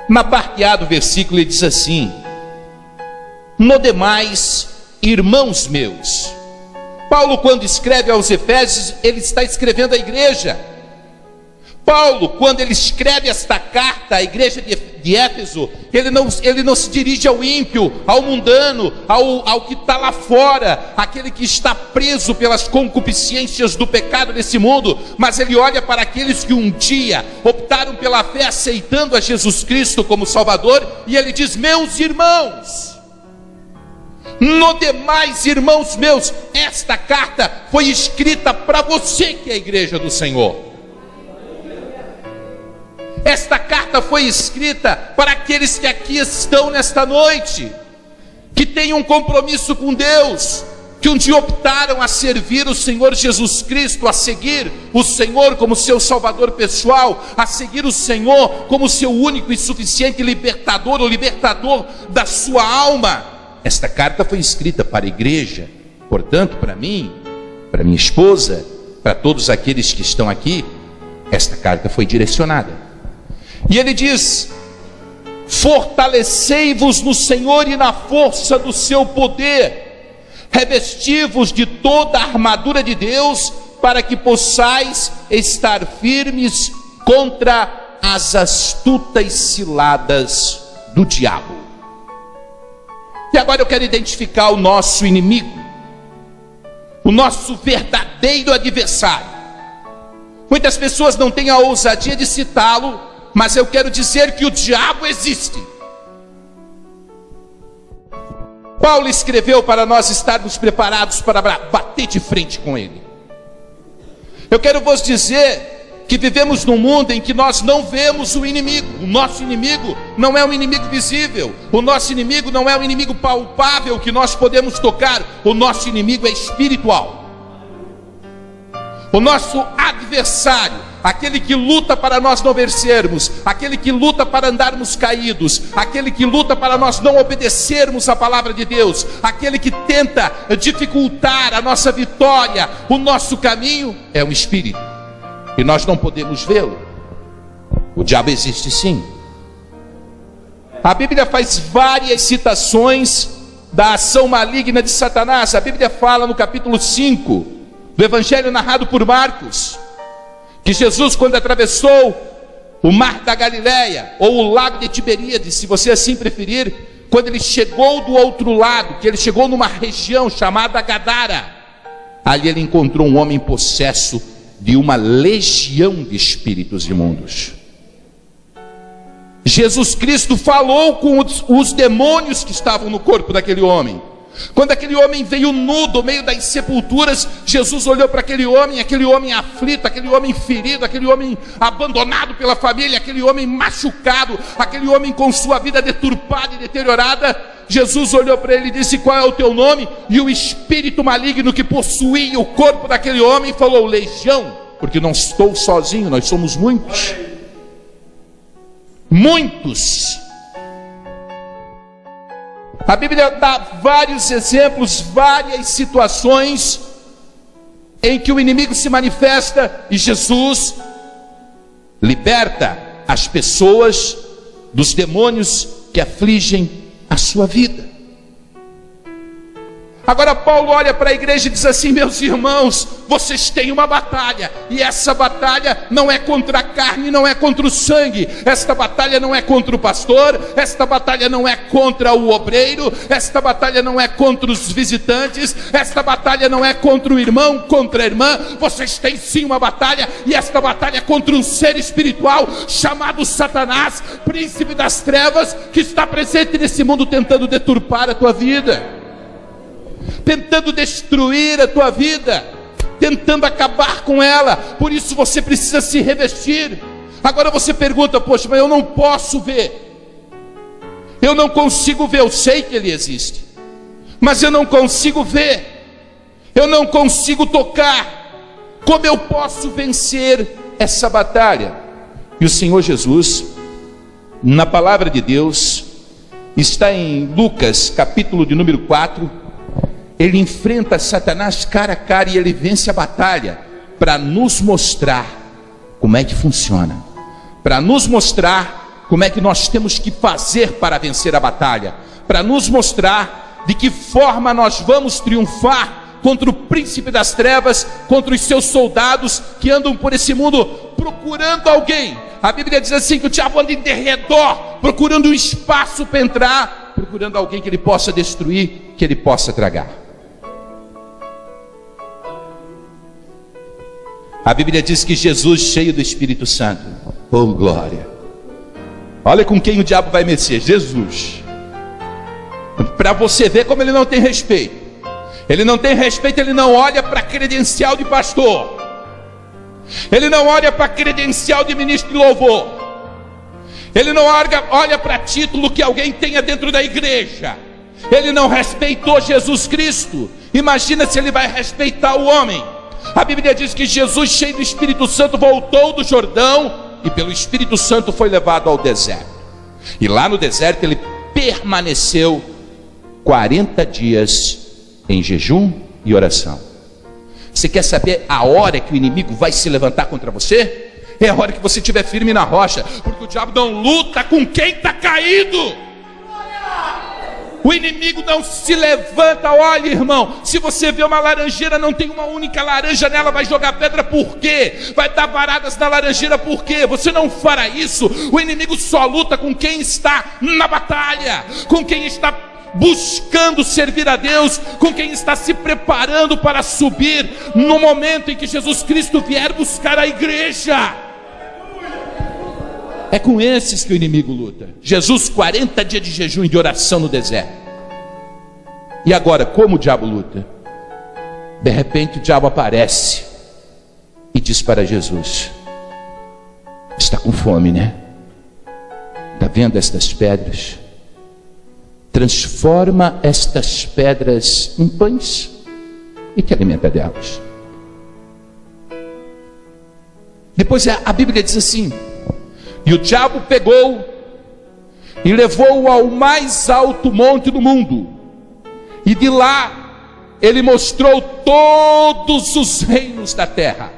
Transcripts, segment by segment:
Na parte A do versículo ele diz assim: no demais, irmãos meus. Paulo, quando escreve aos Efésios, ele está escrevendo à igreja. Paulo, quando ele escreve esta carta à igreja de Éfeso, ele não se dirige ao ímpio, ao mundano, ao que está lá fora, aquele que está preso pelas concupiscências do pecado desse mundo, mas ele olha para aqueles que um dia optaram pela fé, aceitando a Jesus Cristo como Salvador, e ele diz: meus irmãos. No demais, irmãos meus, esta carta foi escrita para você que é a igreja do Senhor. Esta carta foi escrita para aqueles que aqui estão nesta noite, que têm um compromisso com Deus, que um dia optaram a servir o Senhor Jesus Cristo, a seguir o Senhor como seu Salvador pessoal, a seguir o Senhor como seu único e suficiente libertador, o libertador da sua alma. Esta carta foi escrita para a igreja, portanto, para mim, para minha esposa, para todos aqueles que estão aqui, esta carta foi direcionada. E ele diz: fortalecei-vos no Senhor e na força do seu poder, revesti-vos de toda a armadura de Deus, para que possais estar firmes contra as astutas ciladas do diabo. E agora eu quero identificar o nosso inimigo, o nosso verdadeiro adversário. Muitas pessoas não têm a ousadia de citá-lo, mas eu quero dizer que o diabo existe. Paulo escreveu para nós estarmos preparados para bater de frente com ele. Eu quero vos dizer que vivemos num mundo em que nós não vemos o inimigo. O nosso inimigo não é um inimigo visível. O nosso inimigo não é um inimigo palpável que nós podemos tocar. O nosso inimigo é espiritual. O nosso adversário, aquele que luta para nós não vencermos, aquele que luta para andarmos caídos, aquele que luta para nós não obedecermos à palavra de Deus, aquele que tenta dificultar a nossa vitória, o nosso caminho, é um espírito, e nós não podemos vê-lo. O diabo existe sim. A Bíblia faz várias citações da ação maligna de Satanás. A Bíblia fala no capítulo 5 do Evangelho narrado por Marcos, que Jesus, quando atravessou o mar da Galileia, ou o lago de Tiberíades, se você assim preferir, quando ele chegou do outro lado, que ele chegou numa região chamada Gadara, ali ele encontrou um homem possesso de uma legião de espíritos imundos. Jesus Cristo falou com os demônios que estavam no corpo daquele homem. Quando aquele homem veio nu do meio das sepulturas, Jesus olhou para aquele homem aflito, aquele homem ferido, aquele homem abandonado pela família, aquele homem machucado, aquele homem com sua vida deturpada e deteriorada. Jesus olhou para ele e disse: qual é o teu nome? E o espírito maligno que possuía o corpo daquele homem falou: legião, porque não estou sozinho, nós somos muitos. Muitos. A Bíblia dá vários exemplos, várias situações em que o inimigo se manifesta e Jesus liberta as pessoas dos demônios que afligem a sua vida. Agora Paulo olha para a igreja e diz assim: meus irmãos, vocês têm uma batalha, e essa batalha não é contra a carne, não é contra o sangue, esta batalha não é contra o pastor, esta batalha não é contra o obreiro, esta batalha não é contra os visitantes, esta batalha não é contra o irmão, contra a irmã. Vocês têm sim uma batalha, e esta batalha é contra um ser espiritual chamado Satanás, príncipe das trevas, que está presente nesse mundo tentando deturpar a tua vida, tentando destruir a tua vida, tentando acabar com ela. Por isso você precisa se revestir. Agora você pergunta: poxa, mas eu não posso ver, eu não consigo ver. Eu sei que ele existe, mas eu não consigo ver, eu não consigo tocar. Como eu posso vencer essa batalha? E o Senhor Jesus, na palavra de Deus, está em Lucas capítulo de número 4. Ele enfrenta Satanás cara a cara e ele vence a batalha para nos mostrar como é que funciona, para nos mostrar como é que nós temos que fazer para vencer a batalha, para nos mostrar de que forma nós vamos triunfar contra o príncipe das trevas, contra os seus soldados que andam por esse mundo procurando alguém. A Bíblia diz assim, que o diabo anda em derredor, procurando um espaço para entrar, procurando alguém que ele possa destruir, que ele possa tragar. A Bíblia diz que Jesus, cheio do Espírito Santo, oh glória, olha com quem o diabo vai mexer, Jesus. Para você ver como ele não tem respeito. Ele não tem respeito, ele não olha para credencial de pastor. Ele não olha para credencial de ministro de louvor. Ele não olha para título que alguém tenha dentro da igreja. Ele não respeitou Jesus Cristo. Imagina se ele vai respeitar o homem. A Bíblia diz que Jesus, cheio do Espírito Santo, voltou do Jordão e pelo Espírito Santo foi levado ao deserto. E lá no deserto ele permaneceu 40 dias em jejum e oração. Você quer saber a hora que o inimigo vai se levantar contra você? É a hora que você estiver firme na rocha, porque o diabo não luta com quem está caído. O inimigo não se levanta. Olha, irmão, se você vê uma laranjeira, não tem uma única laranja nela, vai jogar pedra por quê? Vai dar varadas na laranjeira por quê? Você não fará isso. O inimigo só luta com quem está na batalha, com quem está buscando servir a Deus, com quem está se preparando para subir no momento em que Jesus Cristo vier buscar a igreja. É com esses que o inimigo luta. Jesus, 40 dias de jejum e de oração no deserto. E agora, como o diabo luta? De repente o diabo aparece e diz para Jesus: está com fome, né? Está vendo estas pedras? Transforma estas pedras em pães e te alimenta delas. Depois a Bíblia diz assim: e o diabo pegou e levou-o ao mais alto monte do mundo, e de lá ele mostrou todos os reinos da terra.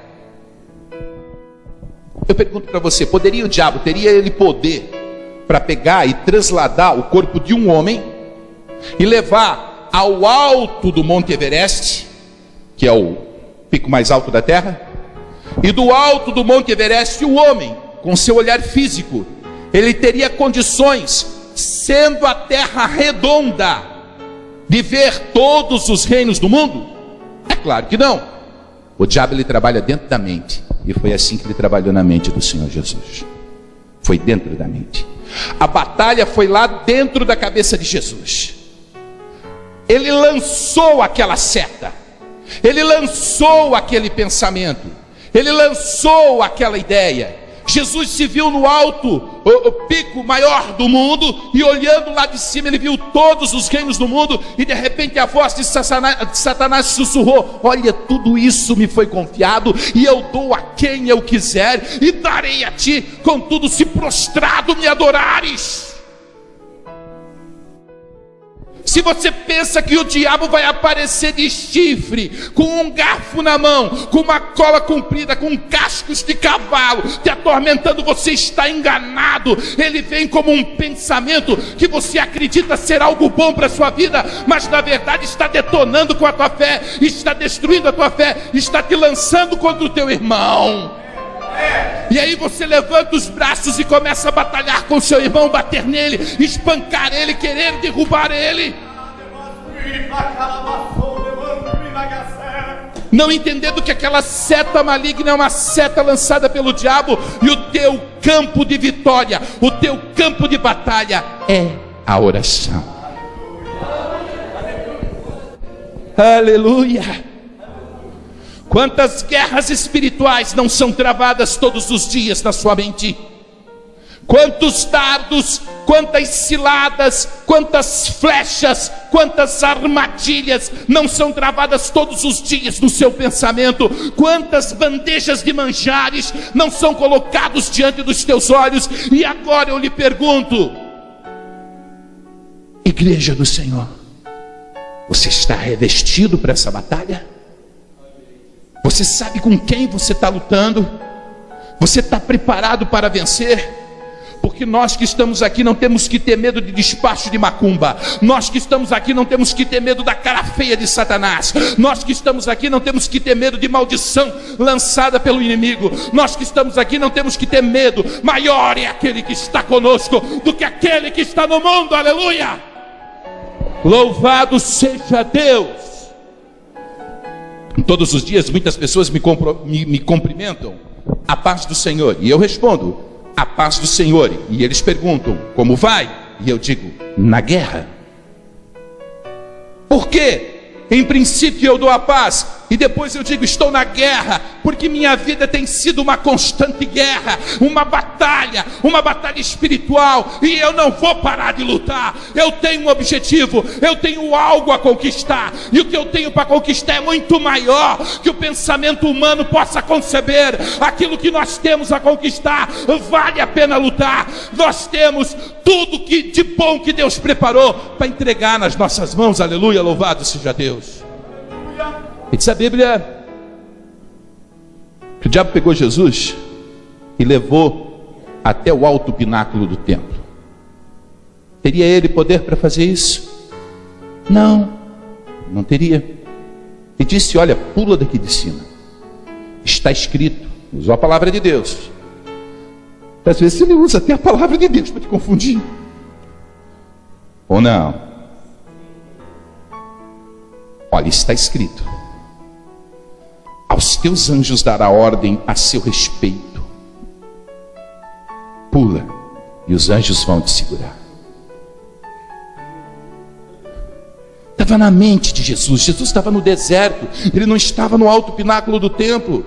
Eu pergunto para você, poderia o diabo, teria ele poder para pegar e trasladar o corpo de um homem e levar ao alto do Monte Everest, que é o pico mais alto da terra, e do alto do Monte Everest o homem, com seu olhar físico, ele teria condições, sendo a terra redonda, de ver todos os reinos do mundo? É claro que não. O diabo, ele trabalha dentro da mente, e foi assim que ele trabalhou na mente do Senhor Jesus. Foi dentro da mente. A batalha foi lá dentro da cabeça de Jesus. Ele lançou aquela seta, ele lançou aquele pensamento, ele lançou aquela ideia. Jesus se viu no alto, o pico maior do mundo, e olhando lá de cima ele viu todos os reinos do mundo, e de repente a voz de Satanás sussurrou: olha, tudo isso me foi confiado, e eu dou a quem eu quiser, e darei a ti, contudo se prostrado me adorares. Se você pensa que o diabo vai aparecer de chifre, com um garfo na mão, com uma cola comprida, com cascos de cavalo, te atormentando, você está enganado. Ele vem como um pensamento que você acredita ser algo bom para a sua vida, mas na verdade está detonando com a tua fé, está destruindo a tua fé, está te lançando contra o teu irmão. E aí você levanta os braços e começa a batalhar com seu irmão, bater nele, espancar ele, querer derrubar ele, não entendendo que aquela seta maligna é uma seta lançada pelo diabo, e o teu campo de vitória, o teu campo de batalha é a oração. Aleluia! Quantas guerras espirituais não são travadas todos os dias na sua mente? Quantos dardos, quantas ciladas, quantas flechas, quantas armadilhas não são travadas todos os dias no seu pensamento? Quantas bandejas de manjares não são colocados diante dos teus olhos? E agora eu lhe pergunto, igreja do Senhor, você está revestido para essa batalha? Você sabe com quem você está lutando? Você está preparado para vencer? porque nós que estamos aqui não temos que ter medo de despacho de macumba, nós que estamos aqui não temos que ter medo da cara feia de Satanás, nós que estamos aqui não temos que ter medo de maldição lançada pelo inimigo, nós que estamos aqui não temos que ter medo. Maior é aquele que está conosco do que aquele que está no mundo. Aleluia! Louvado seja Deus. Todos os dias muitas pessoas me cumprimentam: a paz do Senhor. E eu respondo: a paz do Senhor. E eles perguntam: como vai? E eu digo: na guerra. Por quê? Em princípio eu dou a paz, e depois eu digo: estou na guerra, porque minha vida tem sido uma constante guerra, uma batalha espiritual, e eu não vou parar de lutar. Eu tenho um objetivo, eu tenho algo a conquistar, e o que eu tenho para conquistar é muito maior que o pensamento humano possa conceber. Aquilo que nós temos a conquistar vale a pena lutar. Nós temos tudo de bom que Deus preparou para entregar nas nossas mãos. Aleluia, louvado seja Deus. E diz a Bíblia que o diabo pegou Jesus e levou até o alto pináculo do templo. Teria ele poder para fazer isso? Não, não teria. E disse: olha, pula daqui de cima, está escrito. Usou a palavra de Deus. Às vezes ele usa até a palavra de Deus para te confundir, ou não? Olha, está escrito: aos teus anjos dará ordem a seu respeito. Pula, e os anjos vão te segurar. Estava na mente de Jesus. Jesus estava no deserto, ele não estava no alto pináculo do templo.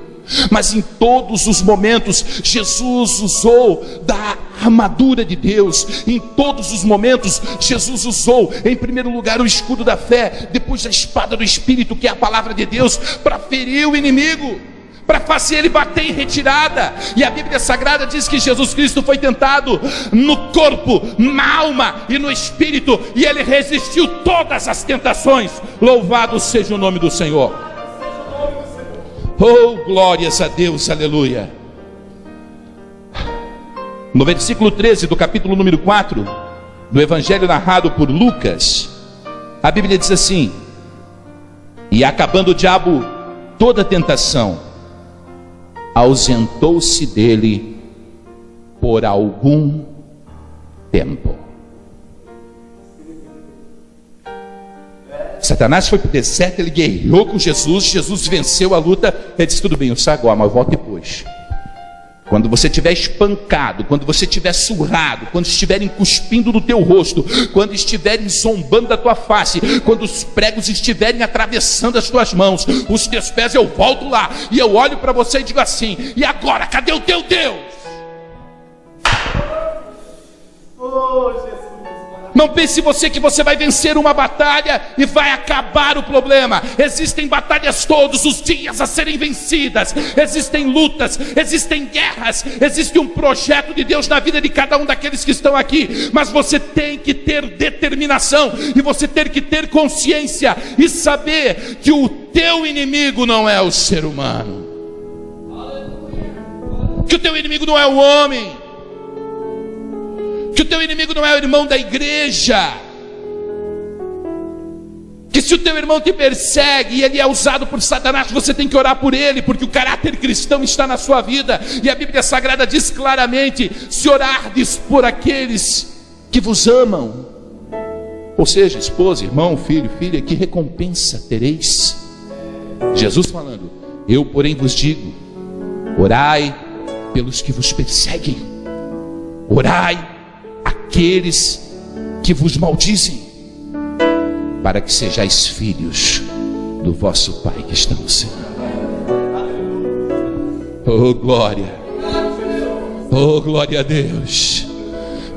Mas em todos os momentos Jesus usou da armadura de Deus. Em todos os momentos Jesus usou, em primeiro lugar, o escudo da fé, depois a espada do Espírito, que é a palavra de Deus, para ferir o inimigo, para fazer ele bater em retirada. E a Bíblia Sagrada diz que Jesus Cristo foi tentado no corpo, na alma e no espírito, e ele resistiu todas as tentações. Louvado seja o nome do Senhor. Oh, glórias a Deus, aleluia. No versículo 13 do capítulo número 4 do evangelho narrado por Lucas, a Bíblia diz assim: e acabando o diabo toda tentação, ausentou-se dele por algum tempo. Satanás foi para o deserto, ele guerreou com Jesus, Jesus venceu a luta. Ele disse: tudo bem, eu saio agora, mas eu volto depois. Quando você estiver espancado, quando você estiver surrado, quando estiverem cuspindo no teu rosto, quando estiverem zombando da tua face, quando os pregos estiverem atravessando as tuas mãos, os teus pés, eu volto lá, e eu olho para você e digo assim: e agora, cadê o teu Deus? Oh, Jesus. Não pense você que você vai vencer uma batalha e vai acabar o problema. Existem batalhas todos os dias a serem vencidas. Existem lutas, existem guerras, existe um projeto de Deus na vida de cada um daqueles que estão aqui. Mas você tem que ter determinação, e você tem que ter consciência e saber que o teu inimigo não é o ser humano, que o teu inimigo não é o homem, que o teu inimigo não é o irmão da igreja, que se o teu irmão te persegue e ele é usado por Satanás, você tem que orar por ele, porque o caráter cristão está na sua vida. E a Bíblia Sagrada diz claramente: se orardes por aqueles que vos amam, ou seja, esposa, irmão, filho, filha, que recompensa tereis? Jesus falando: eu porém vos digo, orai pelos que vos perseguem, orai aqueles que vos maldizem, para que sejais filhos do vosso Pai que está no céu. Oh glória, oh glória a Deus.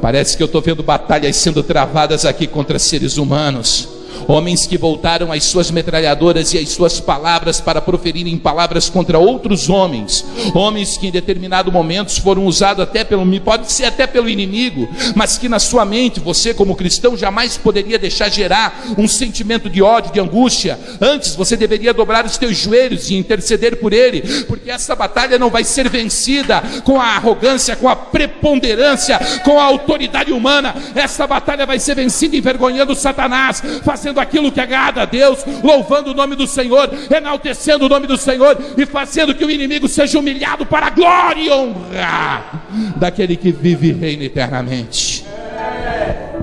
Parece que eu estou vendo batalhas sendo travadas aqui contra seres humanos. homens que voltaram às suas metralhadoras e às suas palavras para proferirem palavras contra outros homens, homens que em determinado momento foram usados até pode ser até pelo inimigo, mas que na sua mente, você como cristão jamais poderia deixar gerar um sentimento de ódio, de angústia. Antes você deveria dobrar os teus joelhos e interceder por ele, porque essa batalha não vai ser vencida com a arrogância, com a preponderância, com a autoridade humana. Essa batalha vai ser vencida envergonhando Satanás, fazendo aquilo que agrada a Deus, louvando o nome do Senhor, enaltecendo o nome do Senhor e fazendo que o inimigo seja humilhado para a glória e honra daquele que vive e reina eternamente.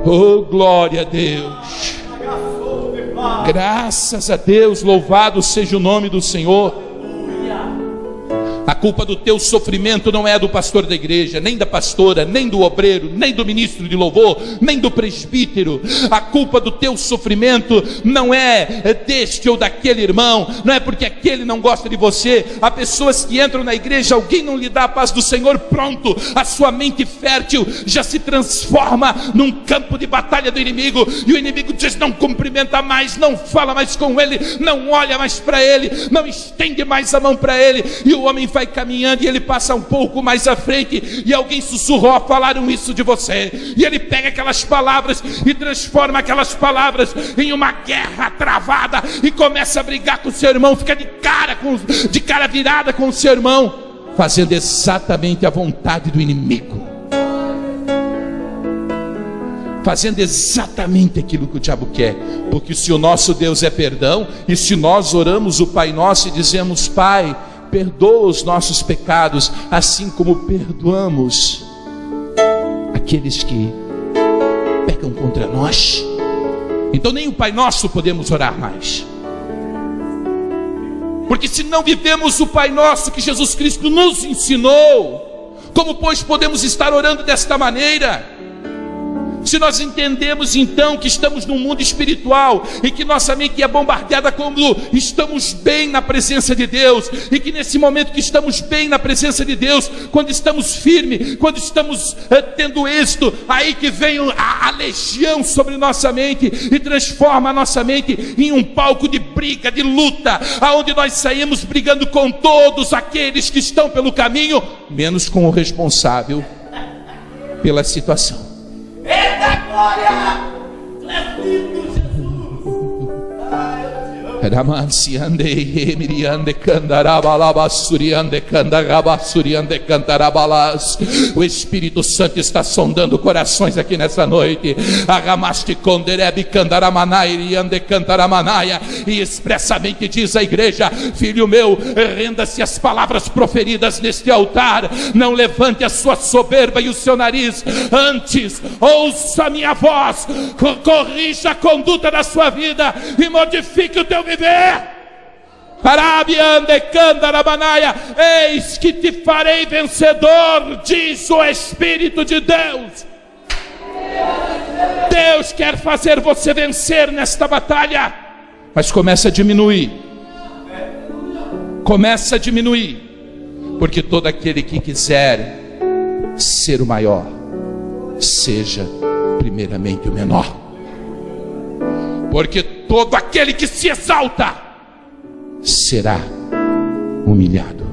Oh, glória a Deus, graças a Deus, louvado seja o nome do Senhor. A culpa do teu sofrimento não é do pastor da igreja, nem da pastora, nem do obreiro, nem do ministro de louvor, nem do presbítero. A culpa do teu sofrimento não é deste ou daquele irmão, não é porque aquele não gosta de você. Há pessoas que entram na igreja, alguém não lhe dá a paz do Senhor, pronto, a sua mente fértil já se transforma num campo de batalha do inimigo, e o inimigo diz: não cumprimenta mais, não fala mais com ele, não olha mais para ele, não estende mais a mão para ele, e o homem vai caminhando e ele passa um pouco mais à frente e alguém sussurrou: falaram isso de você, e ele pega aquelas palavras e transforma aquelas palavras em uma guerra travada e começa a brigar com o seu irmão, fica de cara virada com o seu irmão, fazendo exatamente a vontade do inimigo, fazendo exatamente aquilo que o diabo quer. Porque se o nosso Deus é perdão, e se nós oramos o Pai Nosso e dizemos: Pai, perdoa os nossos pecados, assim como perdoamos aqueles que pecam contra nós, então nem o Pai Nosso podemos orar mais. Porque se não vivemos o Pai Nosso que Jesus Cristo nos ensinou, como pois podemos estar orando desta maneira? Se nós entendemos então que estamos num mundo espiritual e que nossa mente é bombardeada quando estamos bem na presença de Deus, e que nesse momento que estamos bem na presença de Deus, quando estamos firmes, quando estamos tendo êxito, aí que vem a legião sobre nossa mente e transforma a nossa mente em um palco de briga, de luta, aonde nós saímos brigando com todos aqueles que estão pelo caminho, menos com o responsável pela situação. Eita glória! Glorifico Jesus! O Espírito Santo está sondando corações aqui nessa noite. E expressamente diz a igreja: filho meu, renda-se às palavras proferidas neste altar, não levante a sua soberba e o seu nariz, antes ouça a minha voz, corrija a conduta da sua vida e modifique o teu viver. Eis que te farei vencedor, diz o Espírito de Deus. Deus quer fazer você vencer nesta batalha, mas começa a diminuir. Começa a diminuir, porque todo aquele que quiser ser o maior, seja primeiramente o menor. Porque todo aquele que se exalta será humilhado.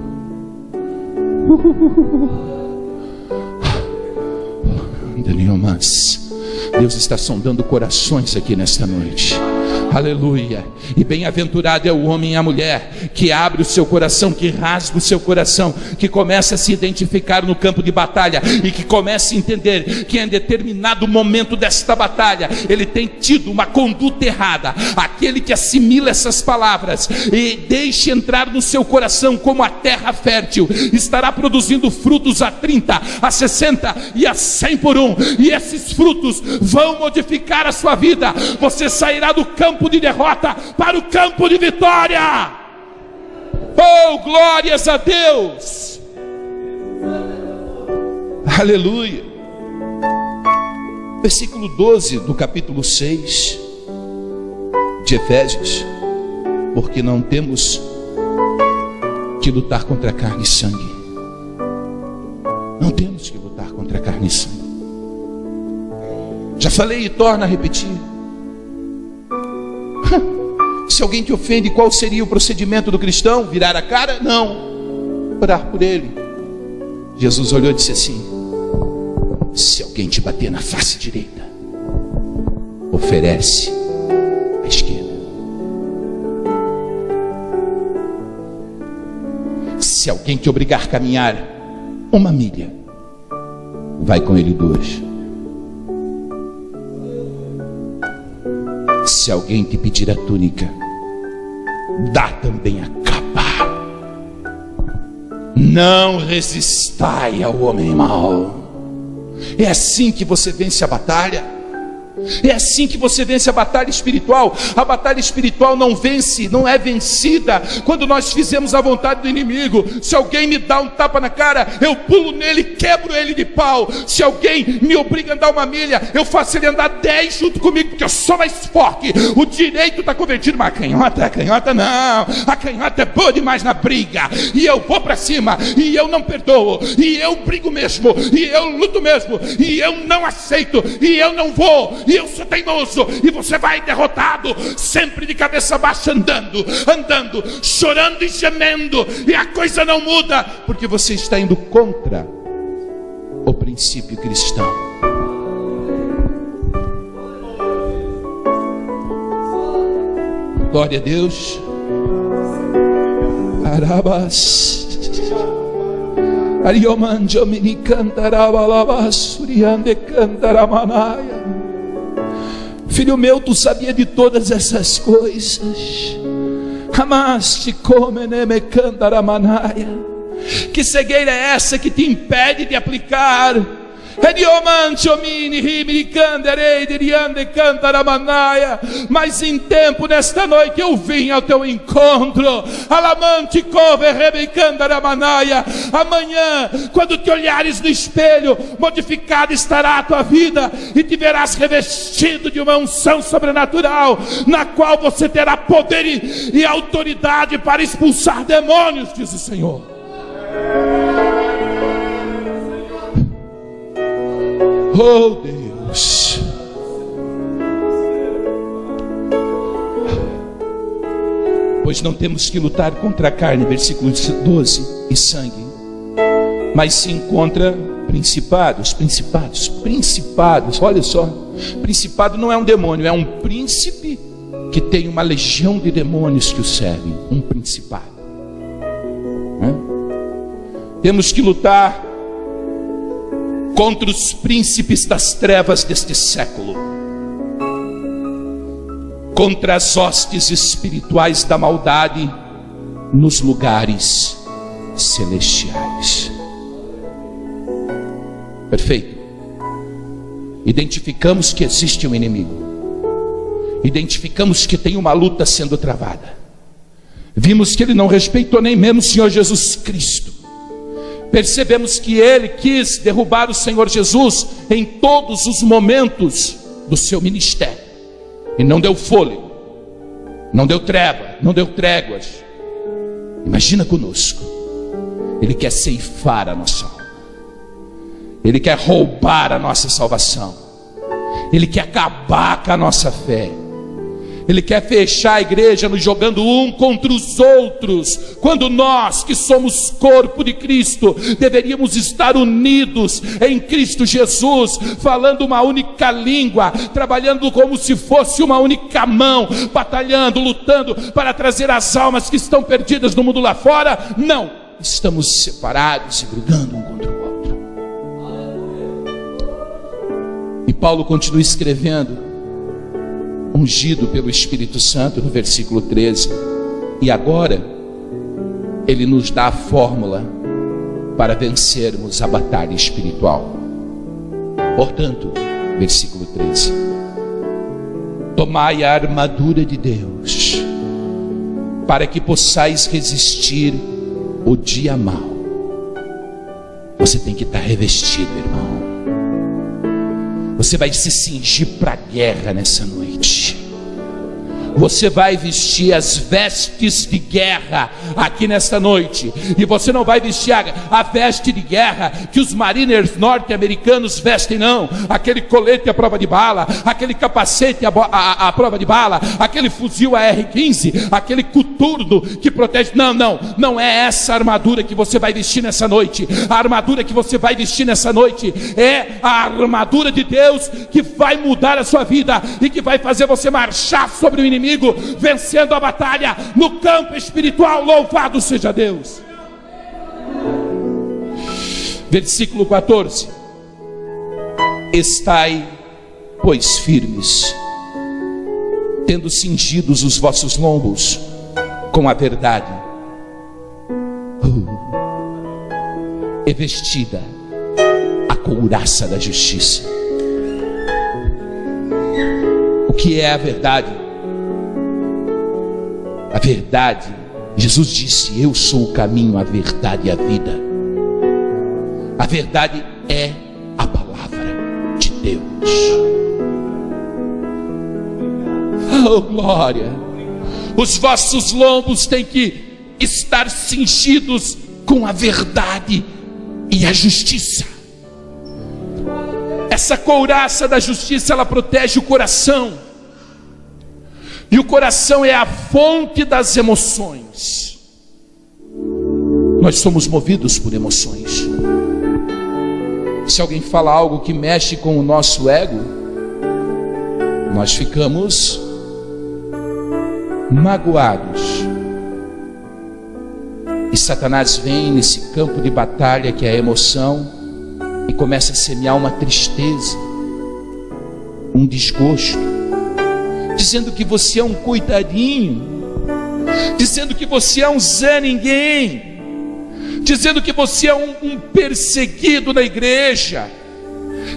Deus está sondando corações aqui nesta noite. Aleluia. E bem-aventurado é o homem e a mulher que abre o seu coração, que rasga o seu coração, que começa a se identificar no campo de batalha e que começa a entender que em determinado momento desta batalha ele tem tido uma conduta errada. Aquele que assimila essas palavras e deixa entrar no seu coração como a terra fértil, estará produzindo frutos a 30, a 60 e a 100 por um, e esses frutos vão modificar a sua vida. Você sairá do campo de derrota para o campo de vitória. Oh, glórias a Deus. Aleluia. Versículo 12 do capítulo 6 de Efésios: porque não temos que lutar contra carne e sangue. Não temos que lutar contra carne e sangue. Já falei e torno a repetir: Se alguém te ofende, qual seria o procedimento do cristão? Virar a cara? Não. Orar por ele. Jesus olhou e disse assim: se alguém te bater na face direita, oferece a esquerda. Se alguém te obrigar a caminhar 1 milha, vai com ele 2. Se alguém te pedir a túnica, dá também a capa. Não resistai ao homem mau. É assim que você vence a batalha. É assim que você vence a batalha espiritual. A batalha espiritual não é vencida quando nós fizemos a vontade do inimigo. Se alguém me dá um tapa na cara, eu pulo nele, quebro ele de pau. Se alguém me obriga a andar 1 milha, eu faço ele andar 10 junto comigo, porque eu sou mais forte. O direito está convertido, mas a canhota não. A canhota é boa demais na briga, e eu vou para cima, e eu não perdoo, e eu brigo mesmo, e eu luto mesmo, e eu não aceito, e eu não vou, e eu sou teimoso. E você vai derrotado, sempre de cabeça baixa, andando, chorando e gemendo, e a coisa não muda, porque você está indo contra o princípio cristão. Glória a Deus. Arabas Ariomanjo mini cantaraba suriande cantaramanaya. Filho meu, tu sabia de todas essas coisas. Amaste come neme cantaramanaya. Que cegueira é essa que te impede de aplicar? Mas em tempo, nesta noite, eu vim ao teu encontro. Amanhã, quando te olhares no espelho, modificada estará a tua vida, e te verás revestido de uma unção sobrenatural, na qual você terá poder e autoridade para expulsar demônios, diz o Senhor. Oh Deus, pois não temos que lutar contra a carne, versículo 12, e sangue, mas sim contra principados. Olha só, principado não é um demônio, é um príncipe que tem uma legião de demônios que o servem, um principado. Temos que lutar contra os príncipes das trevas deste século, contra as hostes espirituais da maldade nos lugares celestiais. Perfeito. Identificamos que existe um inimigo, identificamos que tem uma luta sendo travada, vimos que ele não respeitou nem mesmo o Senhor Jesus Cristo. Percebemos que ele quis derrubar o Senhor Jesus em todos os momentos do seu ministério, e não deu fôlego, não deu treva, não deu tréguas. Imagina conosco, ele quer ceifar a nossa alma, ele quer roubar a nossa salvação, ele quer acabar com a nossa fé, ele quer fechar a igreja nos jogando um contra os outros, quando nós que somos corpo de Cristo deveríamos estar unidos em Cristo Jesus, falando uma única língua, trabalhando como se fosse uma única mão, batalhando, lutando para trazer as almas que estão perdidas no mundo lá fora. Não, estamos separados e brigando um contra o outro. E Paulo continua escrevendo, ungido pelo Espírito Santo, no versículo 13, e agora ele nos dá a fórmula para vencermos a batalha espiritual. Portanto, versículo 13: tomai a armadura de Deus, para que possais resistir o dia mau. Você tem que estar revestido, irmão. Você vai se cingir para a guerra nessa noite. Você vai vestir as vestes de guerra aqui nesta noite. E você não vai vestir a veste de guerra que os mariners norte-americanos vestem, não. Aquele colete à prova de bala, aquele capacete à prova de bala, aquele fuzil AR-15, aquele coturno que protege. Não é essa armadura que você vai vestir nessa noite. A armadura que você vai vestir nessa noite é a armadura de Deus, que vai mudar a sua vida e que vai fazer você marchar sobre o inimigo, vencendo a batalha no campo espiritual. Louvado seja Deus. Versículo 14: estai, pois, firmes, tendo cingidos os vossos lombos com a verdade, e vestida a couraça da justiça. O que é a verdade? A verdade, Jesus disse: eu sou o caminho, a verdade e a vida. A verdade é a palavra de Deus. Oh, glória! Os vossos lombos têm que estar cingidos com a verdade e a justiça. Essa couraça da justiça, ela protege o coração. E o coração é a fonte das emoções. Nós somos movidos por emoções. Se alguém fala algo que mexe com o nosso ego, nós ficamos magoados. E Satanás vem nesse campo de batalha que é a emoção e começa a semear uma tristeza, um desgosto, dizendo que você é um coitadinho, dizendo que você é um Zé Ninguém, dizendo que você é um perseguido na igreja,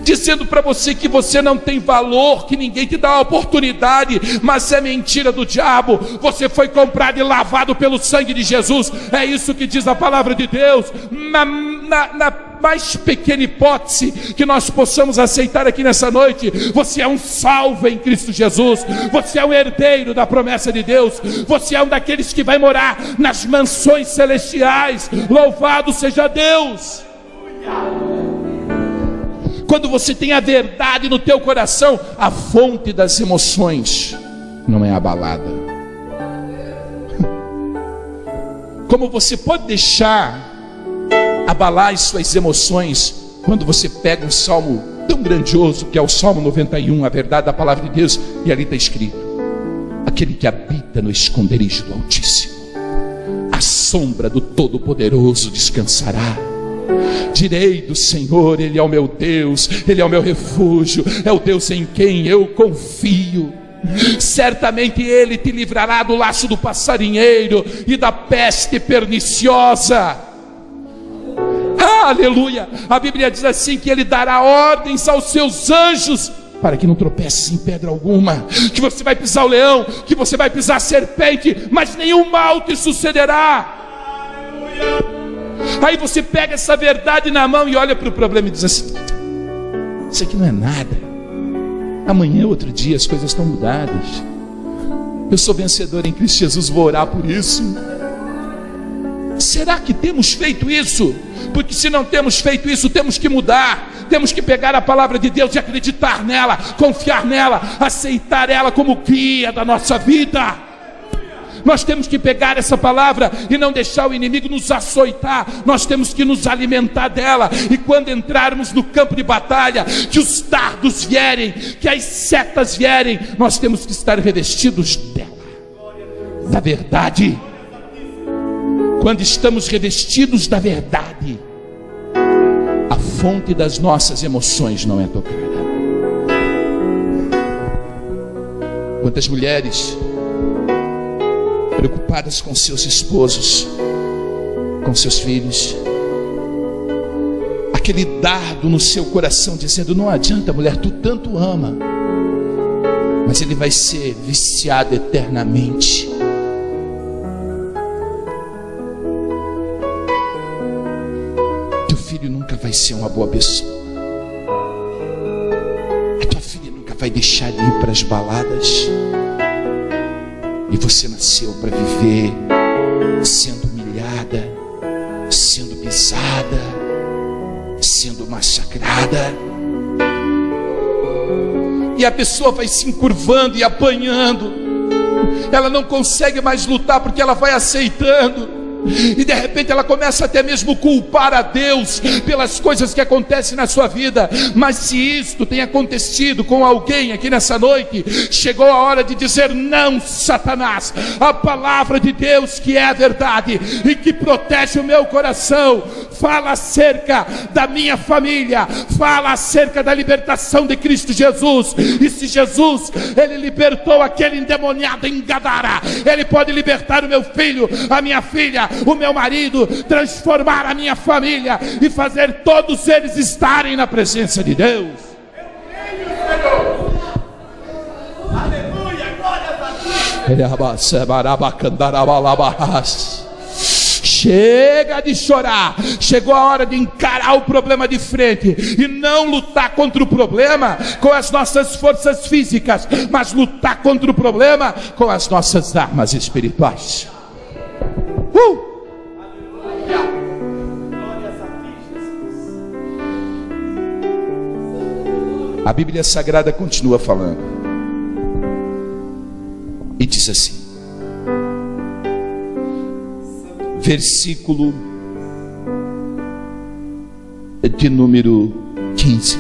dizendo para você que você não tem valor, que ninguém te dá a oportunidade. Mas é mentira do diabo. Você foi comprado e lavado pelo sangue de Jesus. É isso que diz a palavra de Deus. Na mais pequena hipótese que nós possamos aceitar aqui nessa noite, você é um salvo em Cristo Jesus. Você é um herdeiro da promessa de Deus. Você é um daqueles que vai morar nas mansões celestiais. Louvado seja Deus. Quando você tem a verdade no teu coração, a fonte das emoções não é abalada. Como você pode deixar abalar as suas emoções quando você pega um salmo tão grandioso que é o Salmo 91, a verdade da palavra de Deus, e ali está escrito: aquele que habita no esconderijo do Altíssimo, à sombra do Todo-Poderoso descansará. Direi do Senhor, Ele é o meu Deus, Ele é o meu refúgio, é o Deus em quem eu confio. Certamente Ele te livrará do laço do passarinheiro e da peste perniciosa. Aleluia! A Bíblia diz assim, que Ele dará ordens aos seus anjos para que não tropeces em pedra alguma, que você vai pisar o leão, que você vai pisar a serpente, mas nenhum mal te sucederá. Aí você pega essa verdade na mão e olha para o problema e diz assim: isso aqui não é nada, amanhã, outro dia, as coisas estão mudadas. Eu sou vencedor em Cristo Jesus, vou orar por isso. Será que temos feito isso? Porque se não temos feito isso, temos que mudar. Temos que pegar a palavra de Deus e acreditar nela, confiar nela, aceitar ela como guia da nossa vida. Nós temos que pegar essa palavra e não deixar o inimigo nos açoitar. Nós temos que nos alimentar dela. E quando entrarmos no campo de batalha, que os dardos vierem, que as setas vierem, nós temos que estar revestidos dela, da verdade. Quando estamos revestidos da verdade, a fonte das nossas emoções não é tocada. Quantas mulheres preocupadas com seus esposos, com seus filhos, aquele dardo no seu coração dizendo: não adianta, mulher, tu tanto ama, mas ele vai ser viciado eternamente. Teu filho nunca vai ser uma boa pessoa, a tua filha nunca vai deixar de ir para as baladas. você nasceu para viver sendo humilhada, sendo pisada, sendo massacrada. E a pessoa vai se encurvando e apanhando. Ela não consegue mais lutar porque ela vai aceitando. E de repente ela começa até mesmo a culpar a Deus pelas coisas que acontecem na sua vida. Mas se isto tem acontecido com alguém aqui nessa noite, chegou a hora de dizer: não, Satanás, a palavra de Deus, que é a verdade e que protege o meu coração, fala acerca da minha família, fala acerca da libertação de Cristo Jesus. E se Jesus, ele libertou aquele endemoniado em Gadara, ele pode libertar o meu filho, a minha filha, o meu marido, transformar a minha família e fazer todos eles estarem na presença de Deus. Aleluia, glória a Deus. Chega de chorar. Chegou a hora de encarar o problema de frente e não lutar contra o problema com as nossas forças físicas, mas lutar contra o problema com as nossas armas espirituais. A Bíblia Sagrada continua falando e diz assim, versículo de número 15: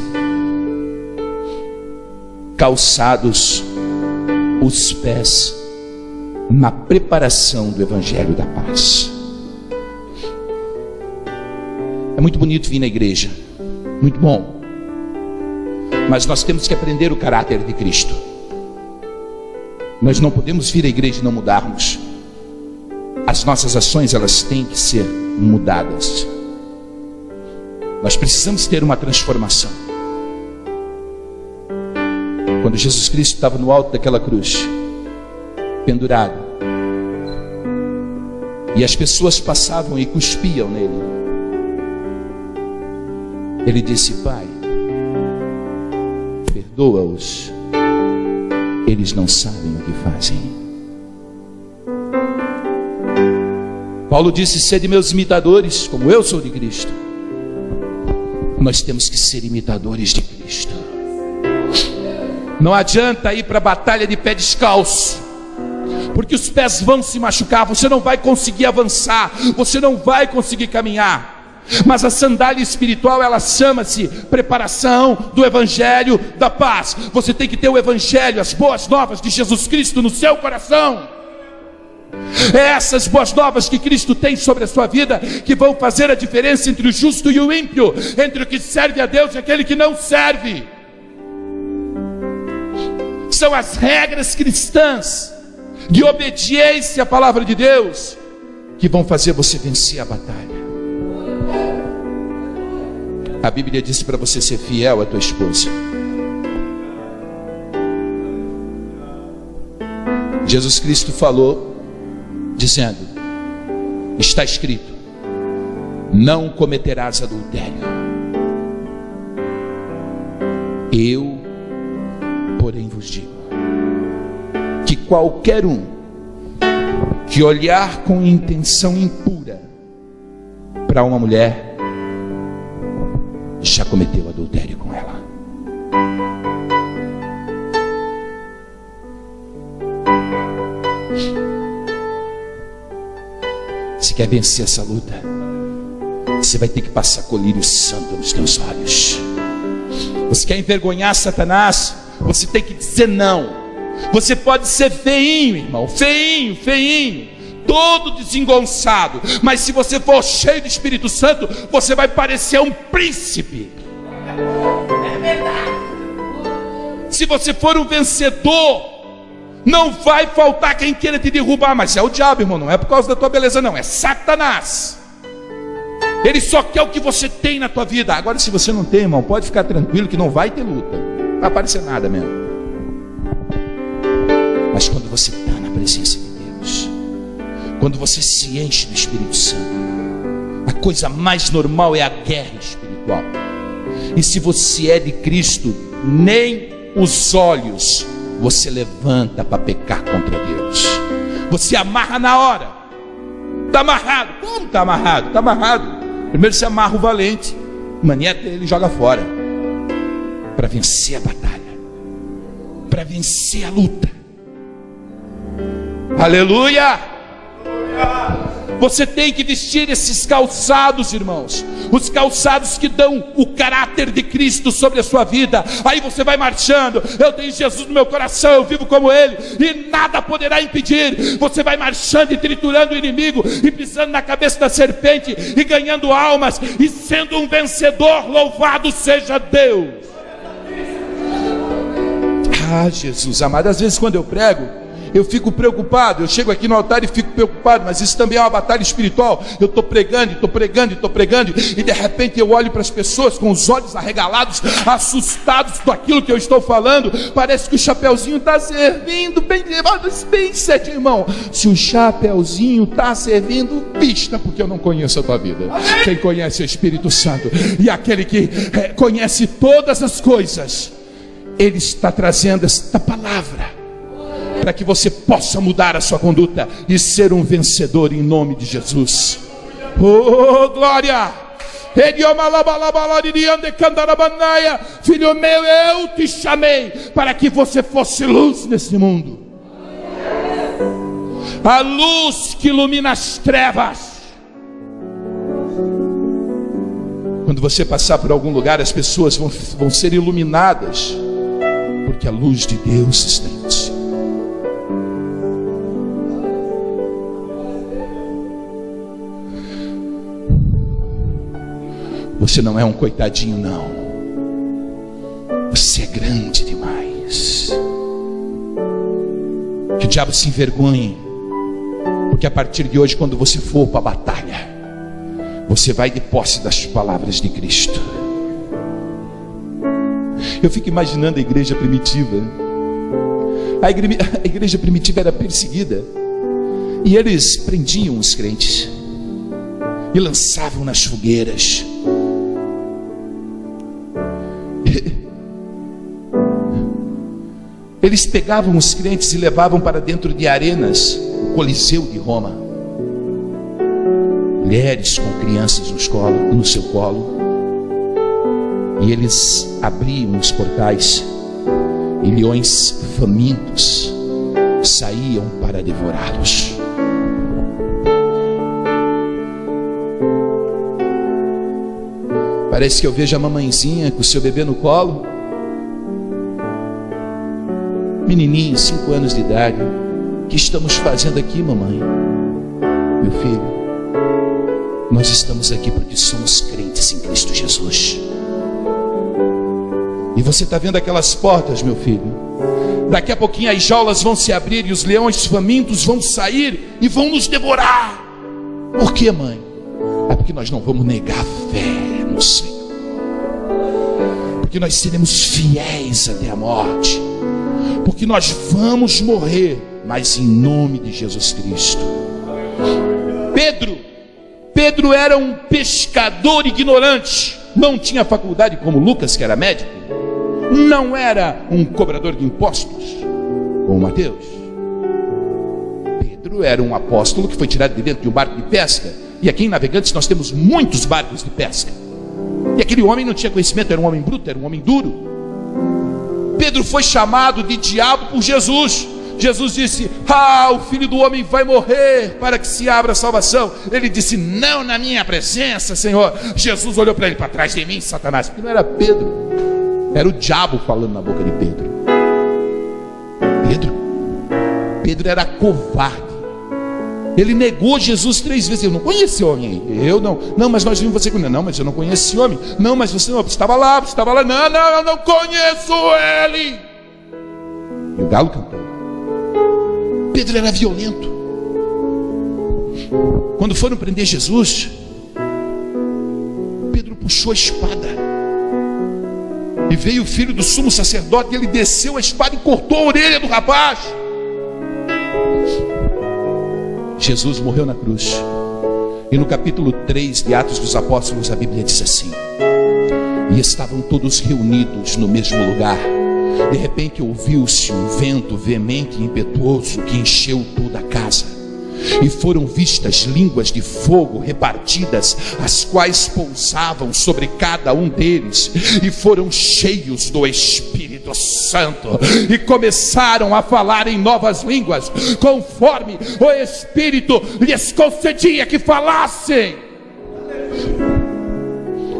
calçados os pés na preparação do Evangelho da Paz. É muito bonito vir na igreja, muito bom, mas nós temos que aprender o caráter de Cristo. Nós não podemos vir à igreja e não mudarmos. As nossas ações, elas têm que ser mudadas. Nós precisamos ter uma transformação. Quando Jesus Cristo estava no alto daquela cruz, pendurado, e as pessoas passavam e cuspiam nele, ele disse: Pai, perdoa-os, eles não sabem o que fazem. Paulo disse: sede meus imitadores, como eu sou de Cristo. Nós temos que ser imitadores de Cristo. Não adianta ir para a batalha de pé descalço, porque os pés vão se machucar, você não vai conseguir avançar, você não vai conseguir caminhar. Mas a sandália espiritual, ela chama-se preparação do Evangelho da Paz. Você tem que ter o Evangelho, as boas novas de Jesus Cristo no seu coração. É essas boas novas que Cristo tem sobre a sua vida que vão fazer a diferença entre o justo e o ímpio, entre o que serve a Deus e aquele que não serve. São as regras cristãs de obediência à palavra de Deus que vão fazer você vencer a batalha. A Bíblia diz para você ser fiel à tua esposa. Jesus Cristo falou dizendo: está escrito, não cometerás adultério. Eu, porém, vos digo que qualquer um que olhar com intenção impura para uma mulher já cometeu adultério com ela. Se quer vencer essa luta, você vai ter que passar colírio santo nos teus olhos. Você quer envergonhar Satanás, você tem que dizer não. Você pode ser feinho, irmão, feinho, todo desengonçado, mas se você for cheio do Espírito Santo, você vai parecer um príncipe. É verdade. Se você for um vencedor, não vai faltar quem queira te derrubar. Mas é o diabo, irmão, não é por causa da tua beleza, não, é Satanás. Ele só quer o que você tem na tua vida. Agora, se você não tem, irmão, pode ficar tranquilo que não vai ter luta, não vai aparecer nada mesmo. Mas quando você está na presença de Deus, quando você se enche do Espírito Santo, a coisa mais normal é a guerra espiritual. E se você é de Cristo, nem os olhos você levanta para pecar contra Deus. Você amarra na hora. Está amarrado. Como está amarrado? Está amarrado. Primeiro você amarra o valente, manieta ele e joga fora, para vencer a batalha, para vencer a luta. Aleluia! Você tem que vestir esses calçados, irmãos, os calçados que dão o caráter de Cristo sobre a sua vida. Aí você vai marchando. Eu tenho Jesus no meu coração, eu vivo como Ele, e nada poderá impedir. Você vai marchando e triturando o inimigo, e pisando na cabeça da serpente, e ganhando almas, e sendo um vencedor. Louvado seja Deus. Ah, Jesus amado, às vezes quando eu prego, eu fico preocupado. Eu chego aqui no altar e fico preocupado, mas isso também é uma batalha espiritual. Eu estou pregando, e de repente eu olho para as pessoas com os olhos arregalados, assustados com aquilo que eu estou falando. Parece que o chapeuzinho está servindo bem certinho, irmão. Se o chapeuzinho está servindo, vista, porque eu não conheço a tua vida. Quem conhece é o Espírito Santo, e aquele que conhece todas as coisas, Ele está trazendo esta palavra para que você possa mudar a sua conduta e ser um vencedor em nome de Jesus. Oh, glória! Filho meu, eu te chamei para que você fosse luz nesse mundo. A luz que ilumina as trevas. Quando você passar por algum lugar, as pessoas vão ser iluminadas, porque a luz de Deus está em você. Você não é um coitadinho, não. Você é grande demais. Que o diabo se envergonhe, porque a partir de hoje, quando você for para a batalha, você vai de posse das palavras de Cristo. Eu fico imaginando a igreja primitiva. A igreja primitiva era perseguida, e eles prendiam os crentes e lançavam nas fogueiras. Eles pegavam os crentes e levavam para dentro de arenas, o Coliseu de Roma. Mulheres com crianças no seu colo. E eles abriam os portais, e leões famintos saíam para devorá-los. Parece que eu vejo a mamãezinha com o seu bebê no colo. Menininho, 5 anos de idade. O que estamos fazendo aqui, mamãe? Meu filho, nós estamos aqui porque somos crentes em Cristo Jesus. E você está vendo aquelas portas, meu filho? Daqui a pouquinho as jaulas vão se abrir e os leões famintos vão sair e vão nos devorar. Por quê, mãe? É porque nós não vamos negar a fé no Senhor, porque nós seremos fiéis até a morte, porque nós vamos morrer, mas em nome de Jesus Cristo. Pedro era um pescador ignorante, não tinha faculdade como Lucas, que era médico, não era um cobrador de impostos como Mateus. Pedro era um apóstolo que foi tirado de dentro de um barco de pesca, e aqui em Navegantes nós temos muitos barcos de pesca, e aquele homem não tinha conhecimento, era um homem bruto, era um homem duro. Pedro foi chamado de diabo por Jesus. Jesus disse: o Filho do Homem vai morrer para que se abra a salvação. Ele disse: não na minha presença, Senhor. Jesus olhou para ele: para trás de mim, Satanás. Porque não era Pedro, era o diabo falando na boca de Pedro. Pedro era covarde. Ele negou Jesus 3 vezes. Eu não conheço esse homem aí. Eu não. Não, mas nós vimos você com ele. Não, mas eu não conheço esse homem. Não, mas você não. Estava lá. Não, eu não conheço ele. E o galo cantou. Pedro era violento. Quando foram prender Jesus, Pedro puxou a espada. E veio o filho do sumo sacerdote, e ele desceu a espada e cortou a orelha do rapaz. Jesus morreu na cruz. E no capítulo 3 de Atos dos Apóstolos, a Bíblia diz assim: e estavam todos reunidos no mesmo lugar, De repente ouviu-se um vento veemente e impetuoso que encheu toda a casa, e foram vistas línguas de fogo repartidas, as quais pousavam sobre cada um deles, e foram cheios do Espírito Santo, e começaram a falar em novas línguas, conforme o Espírito lhes concedia que falassem.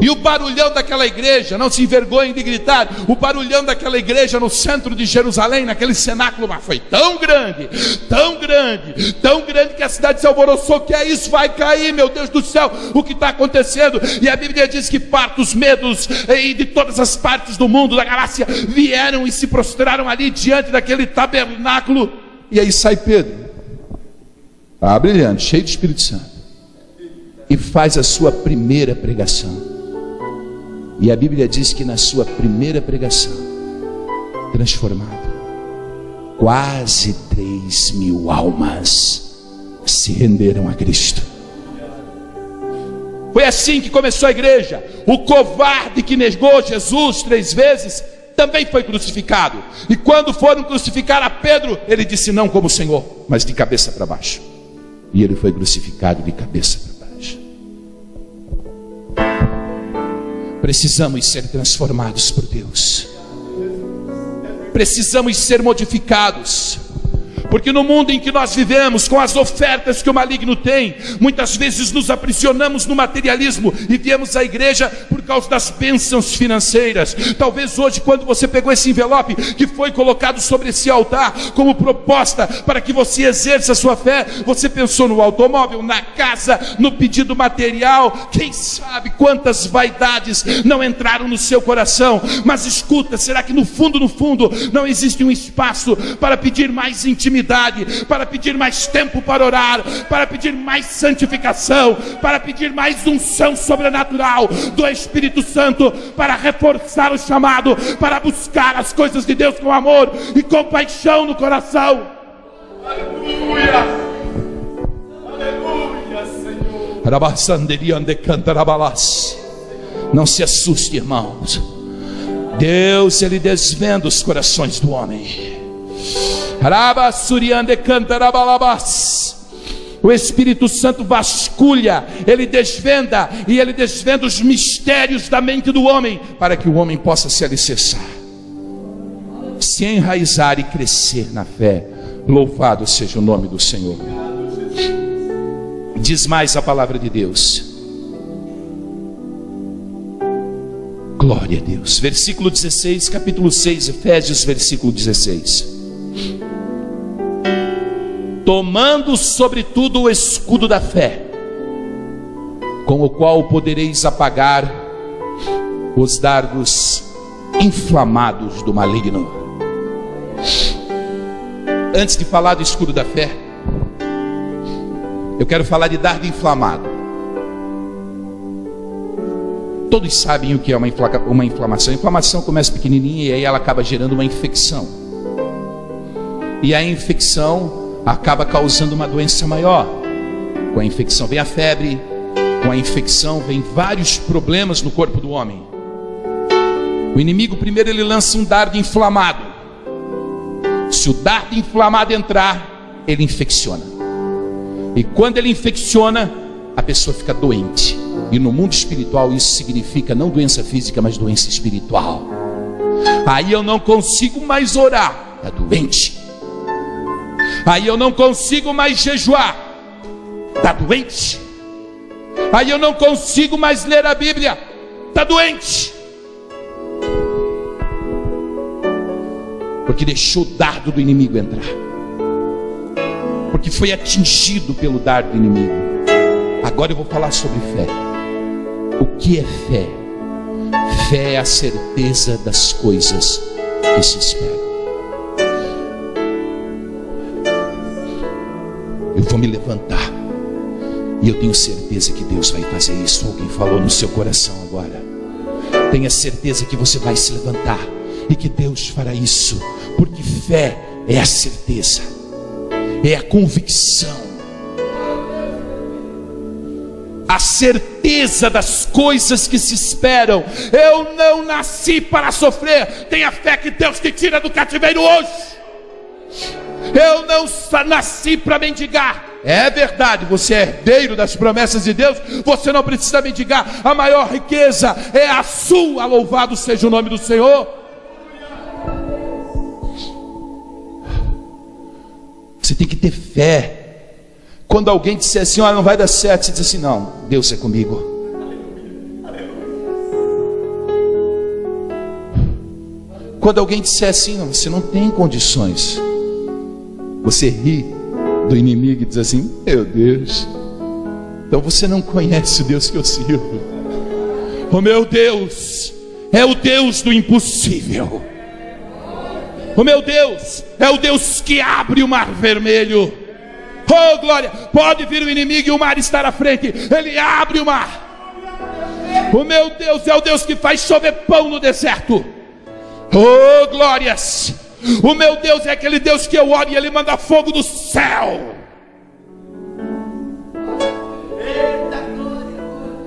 E o barulhão daquela igreja, não se envergonhem de gritar, o barulhão daquela igreja no centro de Jerusalém, naquele cenáculo, mas foi tão grande, tão grande, tão grande, que a cidade se alvoroçou. Que é isso? Vai cair, meu Deus do céu, o que está acontecendo? E a Bíblia diz que partos, medos, e de todas as partes do mundo, da galáxia, vieram e se prostraram ali diante daquele tabernáculo. E aí sai Pedro, brilhante, cheio do Espírito Santo, e faz a sua primeira pregação. E a Bíblia diz que na sua primeira pregação, transformado, quase 3.000 almas se renderam a Cristo. Foi assim que começou a igreja. O covarde que negou Jesus 3 vezes também foi crucificado. E quando foram crucificar a Pedro, ele disse não como Senhor, mas de cabeça para baixo. E ele foi crucificado de cabeça para baixo. Precisamos ser transformados por Deus. Precisamos ser modificados. Porque no mundo em que nós vivemos, com as ofertas que o maligno tem, muitas vezes nos aprisionamos no materialismo e viemos à igreja por causa das bênçãos financeiras. Talvez hoje, quando você pegou esse envelope que foi colocado sobre esse altar como proposta para que você exerça a sua fé, você pensou no automóvel, na casa, no pedido material. Quem sabe quantas vaidades não entraram no seu coração? Mas escuta, será que no fundo não existe um espaço para pedir mais intimidade, para pedir mais tempo para orar, para pedir mais santificação, para pedir mais unção sobrenatural do Espírito Santo, para reforçar o chamado, para buscar as coisas de Deus com amor e compaixão no coração? Aleluia! Aleluia, Senhor! Não se assuste, irmãos. Deus, Ele desvenda os corações do homem. O Espírito Santo vasculha, ele desvenda, e ele desvenda os mistérios da mente do homem, para que o homem possa se alicerçar, se enraizar e crescer na fé. Louvado seja o nome do Senhor. Diz mais a palavra de Deus. Glória a Deus. Versículo 16, capítulo 6, Efésios, versículo 16. Tomando sobretudo o escudo da fé, com o qual podereis apagar os dardos inflamados do maligno. Antes de falar do escudo da fé, eu quero falar de dardo inflamado. Todos sabem o que é uma inflamação. A inflamação começa pequenininha e aí ela acaba gerando uma infecção. E a infecção acaba causando uma doença maior. Com a infecção vem a febre, com a infecção vem vários problemas no corpo do homem. O inimigo primeiro ele lança um dardo inflamado. Se o dardo inflamado entrar, ele infecciona. E quando ele infecciona, a pessoa fica doente. E no mundo espiritual isso significa não doença física, mas doença espiritual. Aí eu não consigo mais orar, é doente. Aí eu não consigo mais jejuar, está doente. Aí eu não consigo mais ler a Bíblia, está doente. Porque deixou o dardo do inimigo entrar, porque foi atingido pelo dardo do inimigo. Agora eu vou falar sobre fé. O que é fé? Fé é a certeza das coisas que se esperam. Eu vou me levantar e eu tenho certeza que Deus vai fazer isso. Alguém falou no seu coração agora. Tenha certeza que você vai se levantar e que Deus fará isso, porque fé é a certeza, é a convicção. a certeza das coisas que se esperam. Eu não nasci para sofrer. Tenha fé que Deus te tira do cativeiro hoje. Eu não nasci para mendigar. É verdade, você é herdeiro das promessas de Deus. Você não precisa mendigar. A maior riqueza é a sua. Louvado seja o nome do Senhor. Você tem que ter fé. Quando alguém disser assim, olha, não vai dar certo, você diz assim, não, Deus é comigo. Quando alguém disser assim, não, você não tem condições, você ri do inimigo e diz assim, meu Deus, então você não conhece o Deus que eu sirvo. O meu Deus é o Deus do impossível. O meu Deus é o Deus que abre o mar vermelho. Oh glória, pode vir o inimigo e o mar estar à frente, ele abre o mar. O meu Deus é o Deus que faz chover pão no deserto. Oh glórias, o meu Deus é aquele Deus que eu oro e ele manda fogo do céu.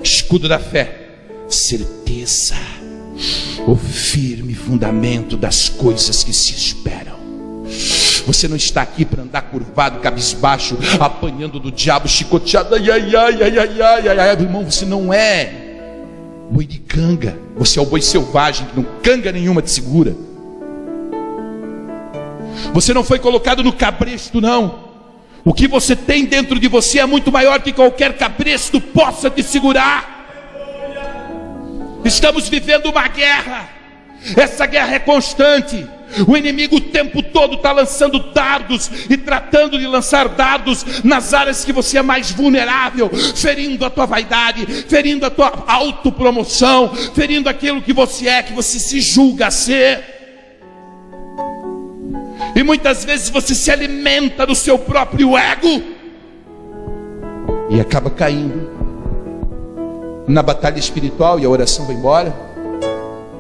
Escudo da fé, certeza, o firme fundamento das coisas que se esperam. Você não está aqui para andar curvado, cabisbaixo, apanhando do diabo, chicoteado, ai, ai, ai, ai, ai, ai, ai, ai. Irmão, você não é boi de canga. Você é o boi selvagem, que não canga nenhuma te segura. Você não foi colocado no cabresto, não. O que você tem dentro de você é muito maior que qualquer cabresto possa te segurar. Estamos vivendo uma guerra. Essa guerra é constante. O inimigo o tempo todo está lançando dardos e tratando de lançar dardos nas áreas que você é mais vulnerável, ferindo a tua vaidade, ferindo a tua autopromoção, ferindo aquilo que você é, que você se julga ser. E muitas vezes você se alimenta do seu próprio ego e acaba caindo na batalha espiritual, e a oração vai embora,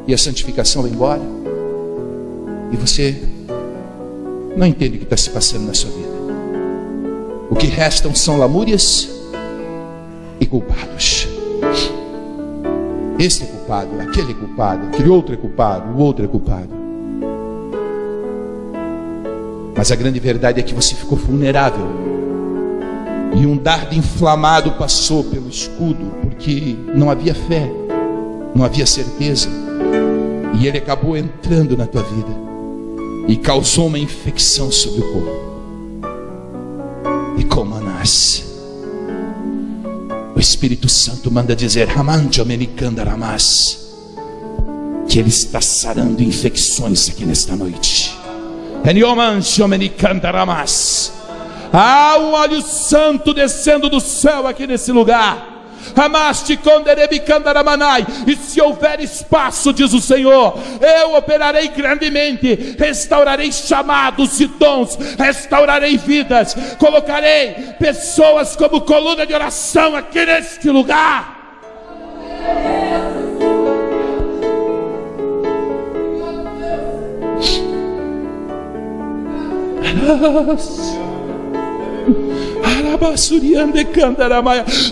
e a santificação vai embora, e você não entende o que está se passando na sua vida. O que restam são lamúrias e culpados. Este é culpado, aquele é culpado, aquele outro é culpado, o outro é culpado. Mas a grande verdade é que você ficou vulnerável, e um dardo inflamado passou pelo escudo, porque não havia fé, não havia certeza, e ele acabou entrando na tua vida e causou uma infecção sobre o corpo. E como nasce, o Espírito Santo manda dizer que ele está sarando infecções aqui nesta noite. Há um óleo santo descendo do céu aqui nesse lugar. E se houver espaço, diz o Senhor, eu operarei grandemente, restaurarei chamados e dons, restaurarei vidas, colocarei pessoas como coluna de oração aqui neste lugar.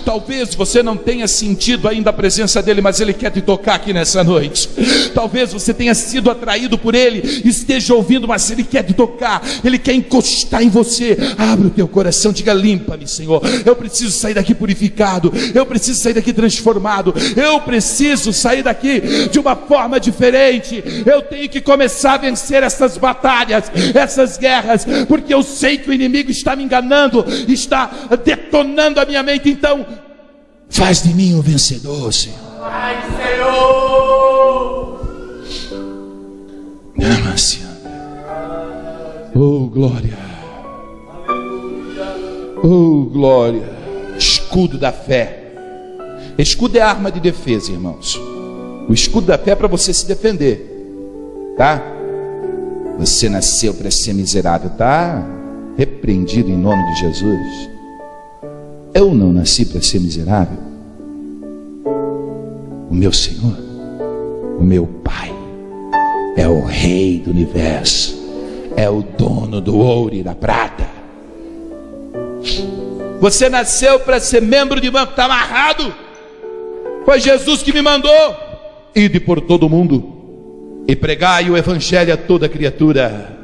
Talvez você não tenha sentido ainda a presença dele, mas ele quer te tocar aqui nessa noite. Talvez você tenha sido atraído por ele, esteja ouvindo, mas ele quer te tocar, ele quer encostar em você. Abre o teu coração, diga: limpa-me, Senhor, eu preciso sair daqui purificado, eu preciso sair daqui transformado, eu preciso sair daqui de uma forma diferente. Eu tenho que começar a vencer essas batalhas, essas guerras, porque eu sei que o inimigo está me enganando, está detonando a minha mente. Então faz de mim um vencedor, Senhor. Ai, Senhor. Oh glória, oh glória. Escudo da fé. Escudo é arma de defesa, irmãos. O escudo da fé é para você se defender, tá? Você nasceu para ser miserável, tá? Repreendido em nome de Jesus. Eu não nasci para ser miserável. O meu Senhor, o meu Pai, é o Rei do universo, é o dono do ouro e da prata. Você nasceu para ser membro de banco, está amarrado. Foi Jesus que me mandou: ide por todo o mundo e pregai o evangelho a toda criatura.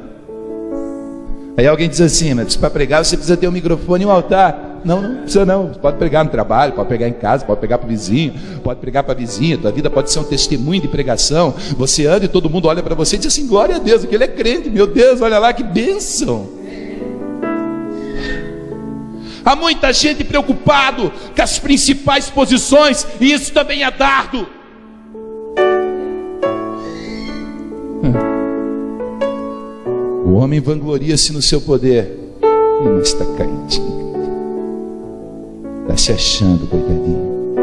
Aí alguém diz assim: mas para pregar você precisa ter um microfone e um altar. Não precisa não. Você pode pregar no trabalho, pode pregar em casa, pode pregar para o vizinho, pode pregar para a vizinha. Tua vida pode ser um testemunho de pregação. Você anda e todo mundo olha para você e diz assim: glória a Deus, aquele é crente, meu Deus, olha lá que bênção. Há muita gente preocupado com as principais posições, e isso também é dardo. O homem vangloria-se no seu poder, mas está caidinho, está se achando, coitadinho.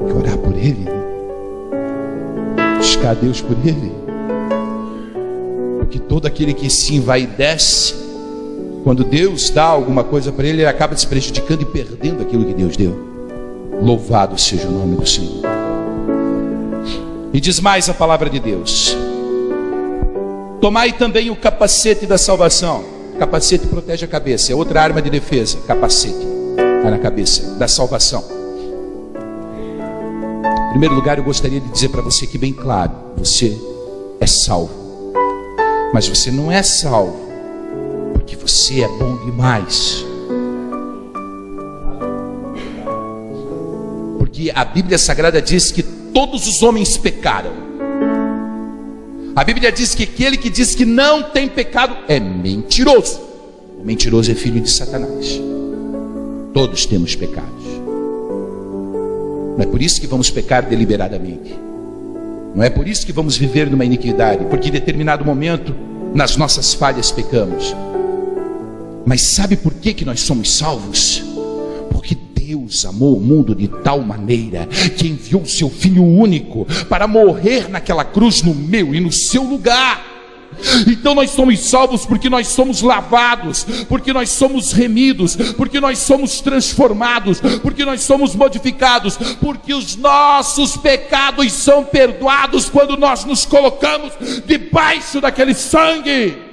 Tem que orar por ele, buscar a Deus por ele, porque todo aquele que se envaidece, quando Deus dá alguma coisa para ele, ele acaba se prejudicando e perdendo aquilo que Deus deu. Louvado seja o nome do Senhor. E diz mais a palavra de Deus: tomai também o capacete da salvação. Capacete protege a cabeça, é outra arma de defesa. Capacete está na cabeça, da salvação. Em primeiro lugar, eu gostaria de dizer para você aqui bem claro: você é salvo, mas você não é salvo porque você é bom demais. Porque a Bíblia Sagrada diz que todos os homens pecaram. A Bíblia diz que aquele que diz que não tem pecado é mentiroso. O mentiroso é filho de Satanás. Todos temos pecados. Não é por isso que vamos pecar deliberadamente. Não é por isso que vamos viver numa iniquidade, porque em determinado momento, nas nossas falhas, pecamos. Mas sabe por que nós somos salvos? Porque Deus amou o mundo de tal maneira que enviou o seu Filho único para morrer naquela cruz no meu e no seu lugar. Então nós somos salvos porque nós somos lavados, porque nós somos remidos, porque nós somos transformados, porque nós somos modificados, porque os nossos pecados são perdoados quando nós nos colocamos debaixo daquele sangue.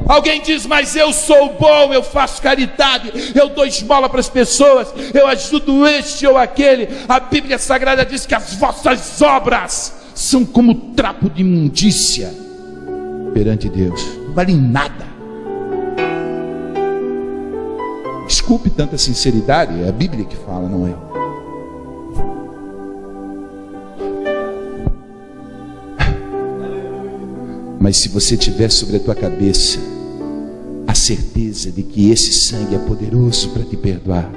Alguém diz: mas eu sou bom, eu faço caridade, eu dou esmola para as pessoas, eu ajudo este ou aquele. A Bíblia Sagrada diz que as vossas obras são como trapo de imundícia perante Deus, não valem nada. Desculpe tanta sinceridade, é a Bíblia que fala, não é? Mas se você tiver sobre a tua cabeça a certeza de que esse sangue é poderoso para te perdoar,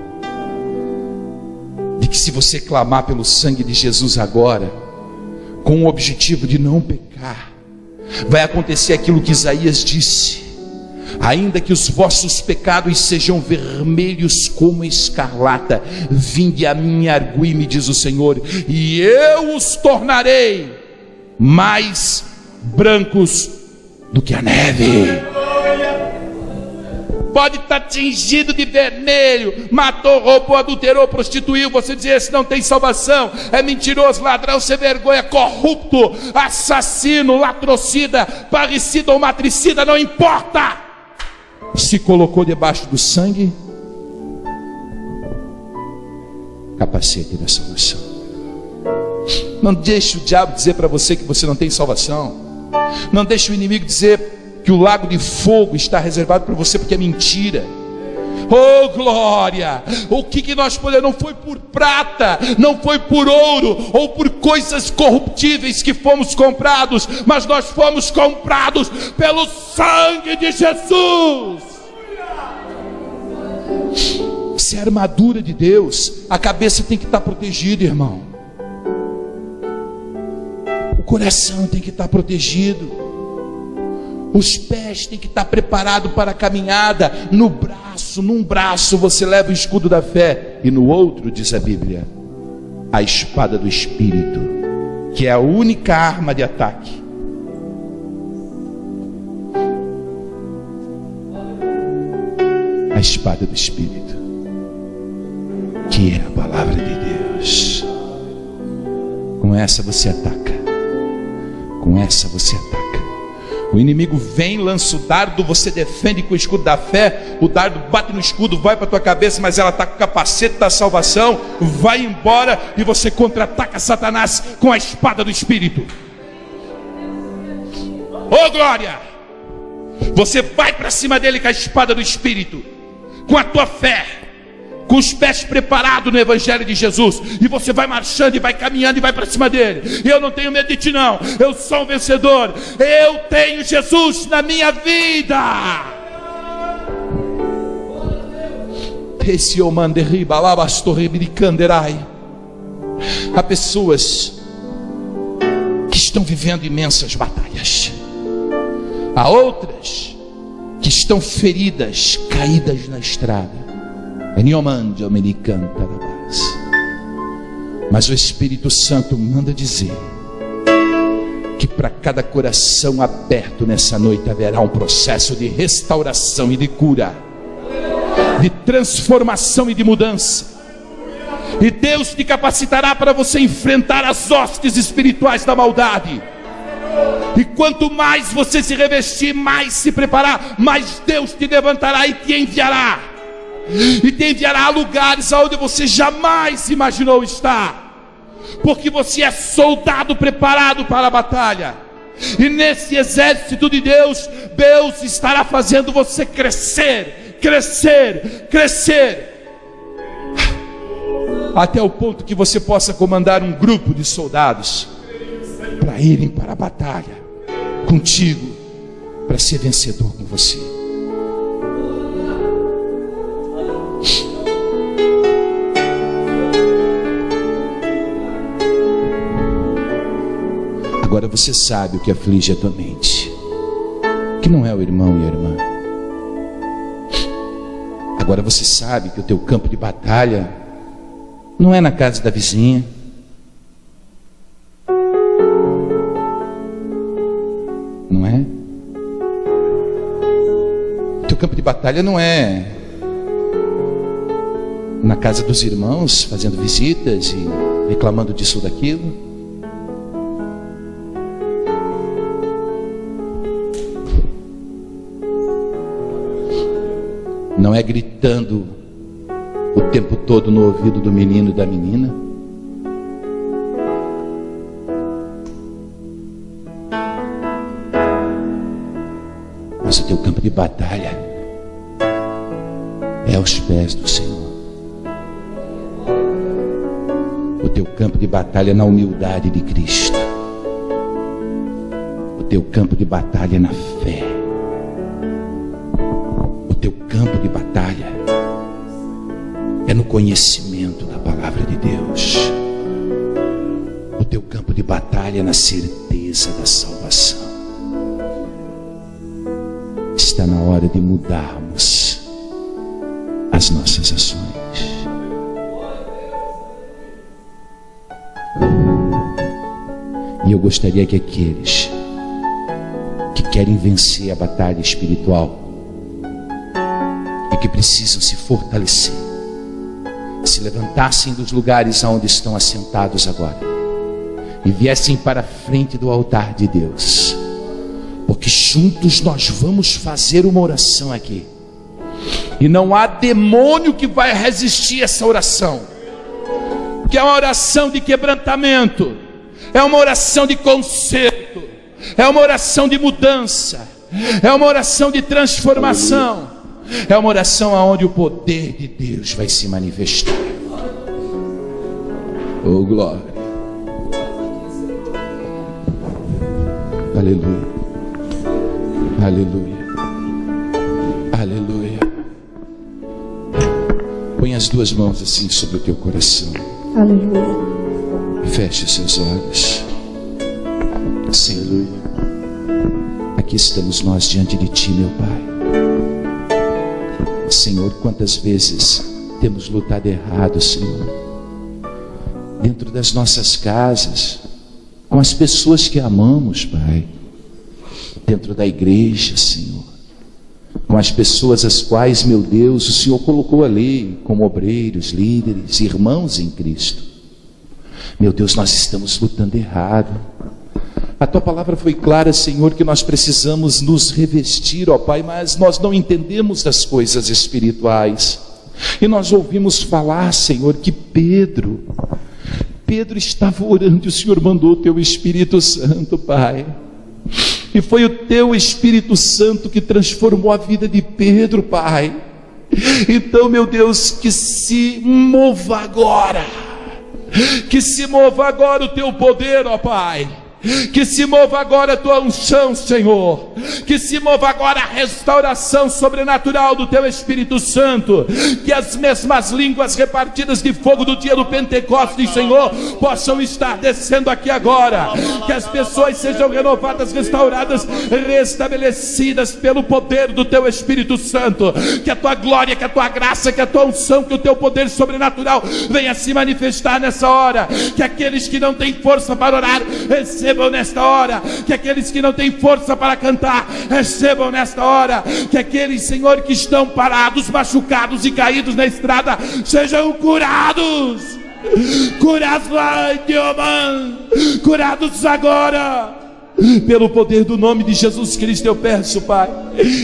de que se você clamar pelo sangue de Jesus agora, com o objetivo de não pecar, vai acontecer aquilo que Isaías disse: ainda que os vossos pecados sejam vermelhos como escarlata, vinde a mim e argui-me, diz o Senhor, e eu os tornarei mais brancos do que a neve. Pode estar tingido de vermelho, matou, roubou, adulterou, prostituiu, você diz: esse não tem salvação, é mentiroso, ladrão, sem vergonha, corrupto, assassino, latrocida, parricida ou matricida, não importa. Se colocou debaixo do sangue, capacete da salvação. Não deixe o diabo dizer para você que você não tem salvação. Não deixe o inimigo dizer que o lago de fogo está reservado para você, porque é mentira. Oh glória! O que nós podemos? Não foi por prata, não foi por ouro ou por coisas corruptíveis que fomos comprados, mas nós fomos comprados pelo sangue de Jesus. Isso é a armadura de Deus. A cabeça tem que estar protegida, irmão. O coração tem que estar protegido. Os pés têm que estar preparados para a caminhada. Num braço você leva o escudo da fé, e no outro, diz a Bíblia, a espada do Espírito, que é a única arma de ataque. A espada do Espírito, que é a palavra de Deus. Com essa você ataca. Com essa você ataca. O inimigo vem, lança o dardo, você defende com o escudo da fé, o dardo bate no escudo, vai para a tua cabeça, mas ela está com o capacete da salvação, vai embora e você contra-ataca Satanás com a espada do Espírito. Oh glória! Você vai para cima dele com a espada do Espírito, com a tua fé, com os pés preparados no Evangelho de Jesus, e você vai marchando e vai caminhando e vai para cima dele. E eu não tenho medo de ti não, eu sou um vencedor, eu tenho Jesus na minha vida. Há pessoas que estão vivendo imensas batalhas, há outras que estão feridas, caídas na estrada. Mas o Espírito Santo manda dizer que para cada coração aberto nessa noite haverá um processo de restauração e de cura, de transformação e de mudança. E Deus te capacitará para você enfrentar as hostes espirituais da maldade. E quanto mais você se revestir, mais se preparar, mais Deus te levantará e te enviará. E te enviará a lugares aonde você jamais imaginou estar, porque você é soldado preparado para a batalha. E nesse exército de Deus, Deus estará fazendo você crescer, crescer, crescer, até o ponto que você possa comandar um grupo de soldados para irem para a batalha contigo, para ser vencedor com você. Agora você sabe o que aflige a tua mente, que não é o irmão e a irmã. Agora você sabe que o teu campo de batalha não é na casa da vizinha, não é? O teu campo de batalha não é na casa dos irmãos, fazendo visitas e reclamando disso ou daquilo. Não é gritando o tempo todo no ouvido do menino e da menina. Mas o teu campo de batalha é aos pés do Senhor. O teu campo de batalha é na humildade de Cristo. O teu campo de batalha é na fé. O teu campo de batalha é no conhecimento da palavra de Deus. O teu campo de batalha é na certeza da salvação. Está na hora de mudarmos as nossas ações. E eu gostaria que aqueles que querem vencer a batalha espiritual e que precisam se fortalecer, se levantassem dos lugares onde estão assentados agora e viessem para a frente do altar de Deus, porque juntos nós vamos fazer uma oração aqui, e não há demônio que vai resistir a essa oração, que é uma oração de quebrantamento, é uma oração de conserto, é uma oração de mudança, é uma oração de transformação, é uma oração onde o poder de Deus vai se manifestar. Oh glória, aleluia, aleluia, aleluia. Põe as duas mãos assim sobre o teu coração. Aleluia. Feche seus olhos. Senhor, aqui estamos nós diante de Ti, meu Pai. Senhor, quantas vezes temos lutado errado, Senhor, dentro das nossas casas, com as pessoas que amamos, Pai, dentro da igreja, Senhor, com as pessoas as quais, meu Deus, o Senhor colocou ali como obreiros, líderes, irmãos em Cristo. Meu Deus, nós estamos lutando errado. A tua palavra foi clara, Senhor, que nós precisamos nos revestir, ó Pai, mas nós não entendemos das coisas espirituais. E nós ouvimos falar, Senhor, que Pedro estava orando e o Senhor mandou o teu Espírito Santo, Pai. E foi o teu Espírito Santo que transformou a vida de Pedro, Pai. Então, meu Deus, que se mova agora o teu poder, ó Pai. Que se mova agora a tua unção, Senhor. Que se mova agora a restauração sobrenatural do teu Espírito Santo. Que as mesmas línguas repartidas de fogo do dia do Pentecostes, Senhor, possam estar descendo aqui agora. Que as pessoas sejam renovadas, restauradas, restabelecidas pelo poder do teu Espírito Santo. Que a tua glória, que a tua graça, que a tua unção, que o teu poder sobrenatural venha se manifestar nessa hora. Que aqueles que não têm força para orar, recebam nesta hora. Que aqueles que não têm força para cantar, recebam nesta hora. Que aqueles, Senhor, que estão parados, machucados e caídos na estrada, sejam curados. Curados agora. Pelo poder do nome de Jesus Cristo eu peço, Pai.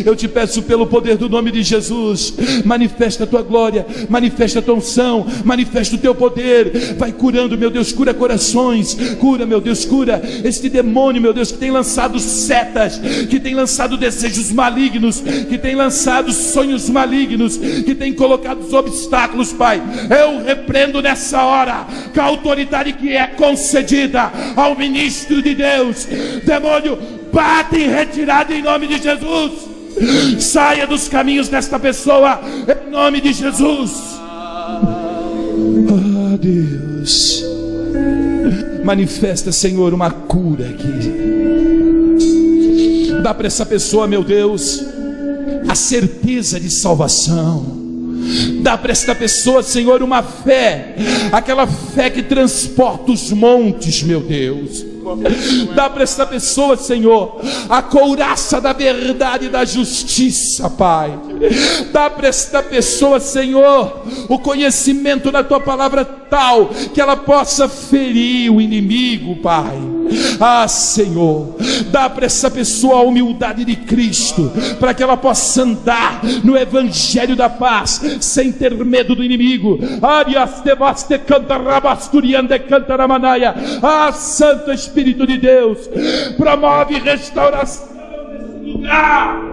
Eu te peço pelo poder do nome de Jesus. Manifesta a tua glória, manifesta a tua unção, manifesta o teu poder. Vai curando, meu Deus, cura corações. Cura, meu Deus, cura este demônio, meu Deus, que tem lançado setas, que tem lançado desejos malignos, que tem lançado sonhos malignos, que tem colocado os obstáculos, Pai. Eu repreendo nessa hora, com a autoridade que é concedida ao ministro de Deus. Demônio, bate em retirada em nome de Jesus. Saia dos caminhos desta pessoa em nome de Jesus. Oh Deus, manifesta, Senhor, uma cura aqui. Dá para essa pessoa, meu Deus, a certeza de salvação. Dá para esta pessoa, Senhor, uma fé, aquela fé que transporta os montes, meu Deus. Dá para esta pessoa, Senhor, a couraça da verdade e da justiça, Pai. Dá para esta pessoa, Senhor, o conhecimento da tua palavra tal que ela possa ferir o inimigo, Pai. Ah, Senhor, dá para essa pessoa a humildade de Cristo, para que ela possa andar no evangelho da paz, sem ter medo do inimigo. Ah, Santo Espírito de Deus, promove restauração nesse lugar.